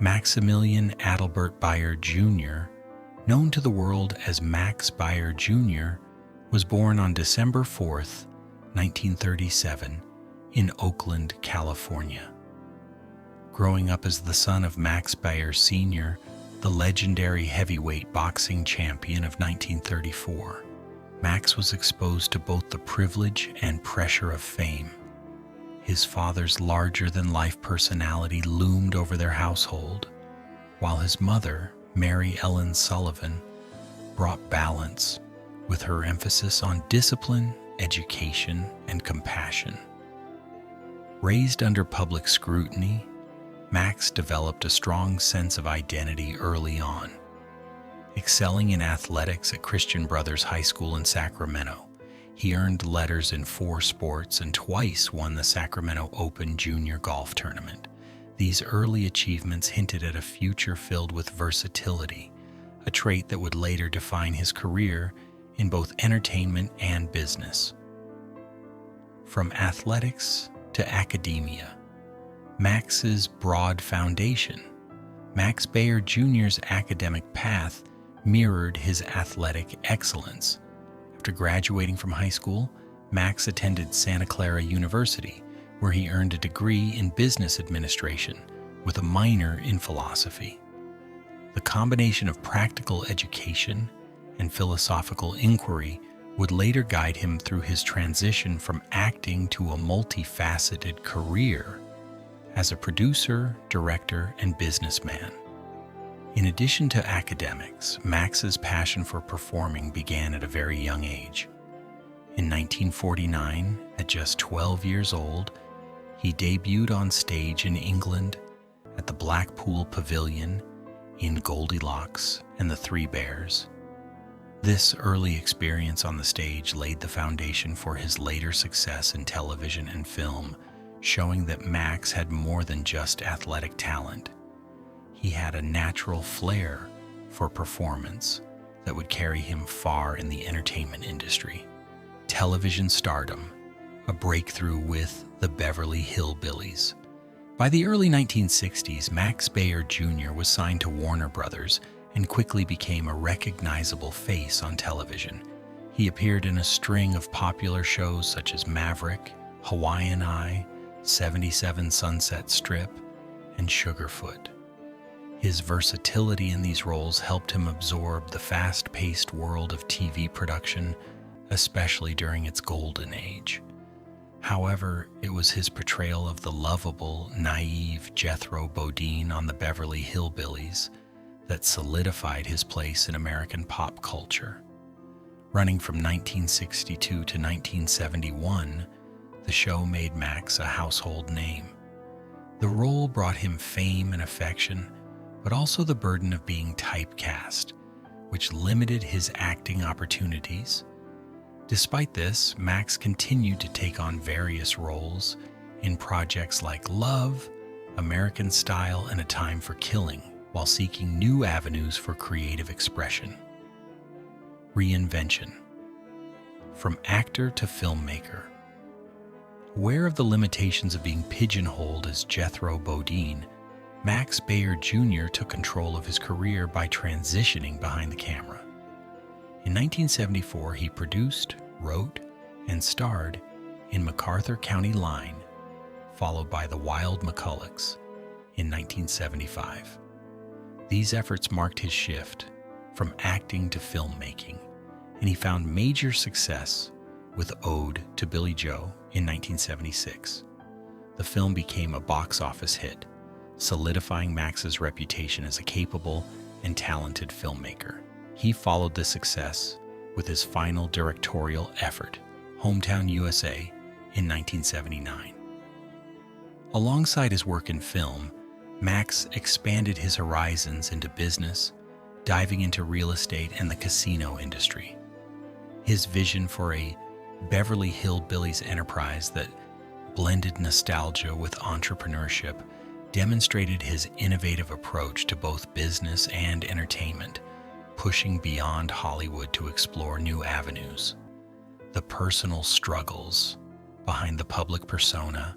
Maximilian Adalbert Baer Jr., known to the world as Max Baer Jr., was born on December 4th, 1937, in Oakland, California. Growing up as the son of Max Baer Sr., the legendary heavyweight boxing champion of 1934, Max was exposed to both the privilege and pressure of fame. His father's larger-than-life personality loomed over their household, while his mother, Mary Ellen Sullivan, brought balance with her emphasis on discipline, education, and compassion. Raised under public scrutiny, Max developed a strong sense of identity early on. Excelling in athletics at Christian Brothers High School in Sacramento, he earned letters in 4 sports and twice won the Sacramento Open Junior Golf Tournament. These early achievements hinted at a future filled with versatility, a trait that would later define his career in both entertainment and business. From athletics to academia, Max's broad foundation. Max Baer Jr.'s academic path mirrored his athletic excellence. After graduating from high school, Max attended Santa Clara University, where he earned a degree in business administration with a minor in philosophy. The combination of practical education and philosophical inquiry would later guide him through his transition from acting to a multifaceted career as a producer, director, and businessman. In addition to academics, Max's passion for performing began at a very young age. In 1949, at just 12 years old, he debuted on stage in England at the Blackpool Pavilion in Goldilocks and the Three Bears. This early experience on the stage laid the foundation for his later success in television and film, showing that Max had more than just athletic talent. He had a natural flair for performance that would carry him far in the entertainment industry. Television stardom, a breakthrough with the Beverly Hillbillies. By the early 1960s, Max Baer Jr. was signed to Warner Brothers and quickly became a recognizable face on television. He appeared in a string of popular shows such as Maverick, Hawaiian Eye, 77 Sunset Strip, and Sugarfoot. His versatility in these roles helped him absorb the fast-paced world of TV production, especially during its golden age. However, it was his portrayal of the lovable, naive Jethro Bodine on the Beverly Hillbillies that solidified his place in American pop culture. Running from 1962 to 1971, the show made Max a household name. The role brought him fame and affection, but also the burden of being typecast, which limited his acting opportunities. Despite this, Max continued to take on various roles in projects like Love, American Style, and A Time for Killing, while seeking new avenues for creative expression. Reinvention. From actor to filmmaker. Aware of the limitations of being pigeonholed as Jethro Bodine, Max Baer Jr. took control of his career by transitioning behind the camera. In 1974, he produced, wrote, and starred in MacArthur County Line, followed by The Wild McCullochs in 1975. These efforts marked his shift from acting to filmmaking, and he found major success with Ode to Billy Joe in 1976. The film became a box office hit, solidifying Max's reputation as a capable and talented filmmaker. He followed this success with his final directorial effort, Hometown USA, in 1979. Alongside his work in film, Max expanded his horizons into business, diving into real estate and the casino industry. His vision for a Beverly Hillbillies enterprise that blended nostalgia with entrepreneurship demonstrated his innovative approach to both business and entertainment, pushing beyond Hollywood to explore new avenues. The personal struggles behind the public persona,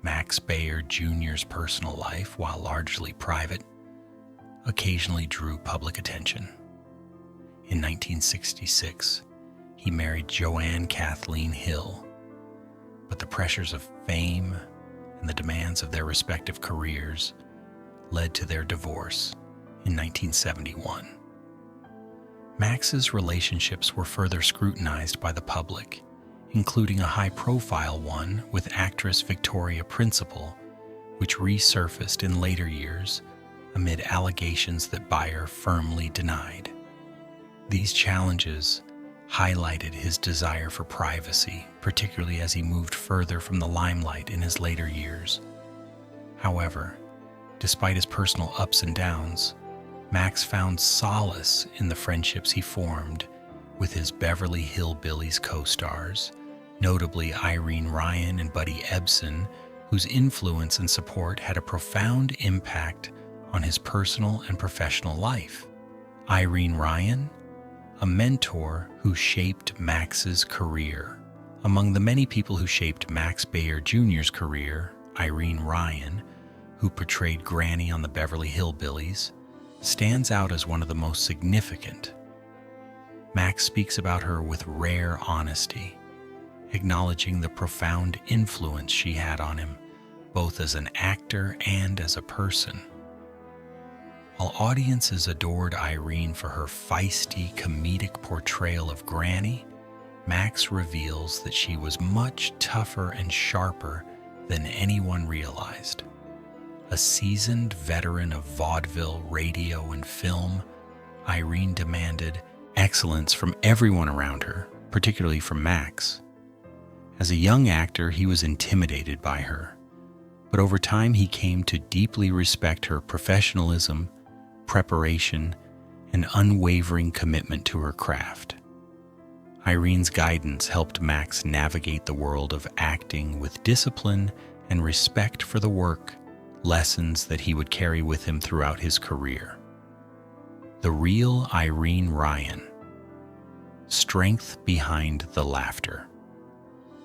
Max Baer Jr.'s personal life, while largely private, occasionally drew public attention. In 1966, he married Joanne Kathleen Hill, but the pressures of fame and the demands of their respective careers led to their divorce in 1971. Max's relationships were further scrutinized by the public, including a high-profile one with actress Victoria Principal, which resurfaced in later years amid allegations that Baer firmly denied. These challenges highlighted his desire for privacy, particularly as he moved further from the limelight in his later years. However, despite his personal ups and downs, Max found solace in the friendships he formed with his Beverly Hillbillies co-stars, notably Irene Ryan and Buddy Ebsen, whose influence and support had a profound impact on his personal and professional life. Irene Ryan, a mentor who shaped Max's career. Among the many people who shaped Max Baer Jr.'s career, Irene Ryan, who portrayed Granny on the Beverly Hillbillies, stands out as one of the most significant. Max speaks about her with rare honesty, acknowledging the profound influence she had on him, both as an actor and as a person. While audiences adored Irene for her feisty, comedic portrayal of Granny, Max reveals that she was much tougher and sharper than anyone realized. A seasoned veteran of vaudeville, radio, and film, Irene demanded excellence from everyone around her, particularly from Max. As a young actor, he was intimidated by her, but over time he came to deeply respect her professionalism, preparation, and unwavering commitment to her craft. Irene's guidance helped Max navigate the world of acting with discipline and respect for the work, lessons that he would carry with him throughout his career. The real Irene Ryan. Strength behind the laughter.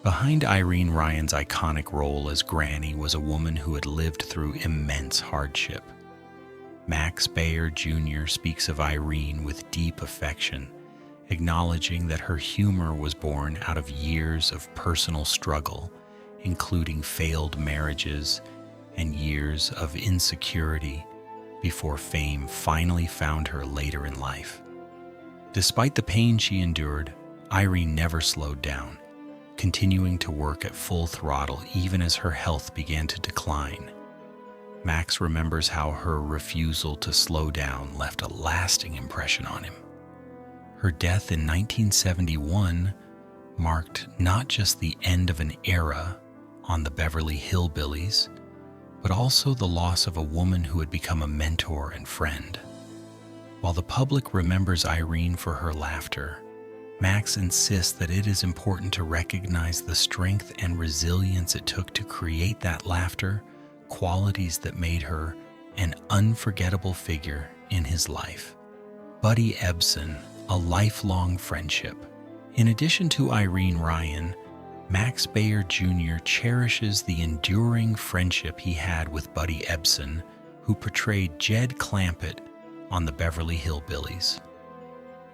Behind Irene Ryan's iconic role as Granny was a woman who had lived through immense hardship. Max Baer Jr. speaks of Irene with deep affection, acknowledging that her humor was born out of years of personal struggle, including failed marriages and years of insecurity before fame finally found her later in life. Despite the pain she endured, Irene never slowed down, continuing to work at full throttle even as her health began to decline. Max remembers how her refusal to slow down left a lasting impression on him. Her death in 1971 marked not just the end of an era on the Beverly Hillbillies, but also the loss of a woman who had become a mentor and friend. While the public remembers Irene for her laughter, Max insists that it is important to recognize the strength and resilience it took to create that laughter, qualities that made her an unforgettable figure in his life. Buddy Ebsen, a lifelong friendship. In addition to Irene Ryan, Max Baer Jr. cherishes the enduring friendship he had with Buddy Ebsen, who portrayed Jed Clampett on the Beverly Hillbillies.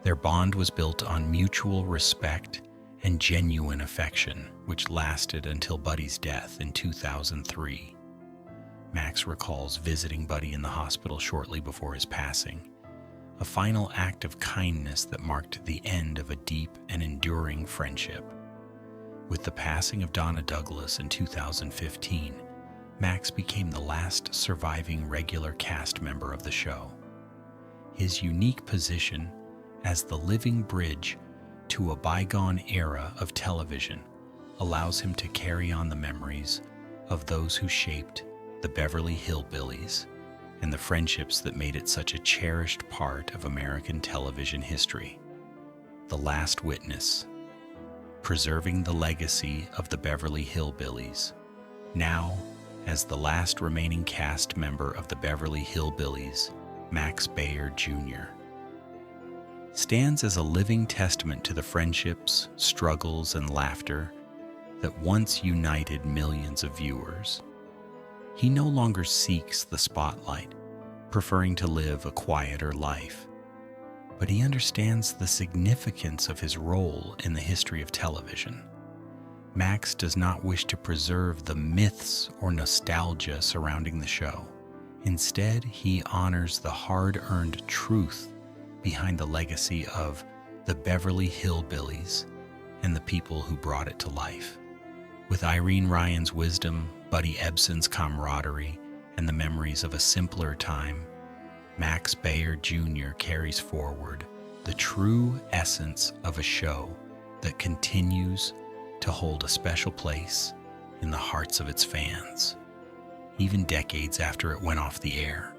Their bond was built on mutual respect and genuine affection, which lasted until Buddy's death in 2003. Max recalls visiting Buddy in the hospital shortly before his passing, a final act of kindness that marked the end of a deep and enduring friendship. With the passing of Donna Douglas in 2015, Max became the last surviving regular cast member of the show. His unique position as the living bridge to a bygone era of television allows him to carry on the memories of those who shaped the Beverly Hillbillies and the friendships that made it such a cherished part of American television history. The Last Witness, preserving the legacy of the Beverly Hillbillies, now as the last remaining cast member of the Beverly Hillbillies, Max Baer Jr., stands as a living testament to the friendships, struggles, and laughter that once united millions of viewers. He no longer seeks the spotlight, preferring to live a quieter life. But he understands the significance of his role in the history of television. Max does not wish to preserve the myths or nostalgia surrounding the show. Instead, he honors the hard-earned truth behind the legacy of the Beverly Hillbillies and the people who brought it to life. With Irene Ryan's wisdom, Buddy Ebsen's camaraderie, and the memories of a simpler time, Max Baer Jr. carries forward the true essence of a show that continues to hold a special place in the hearts of its fans, even decades after it went off the air.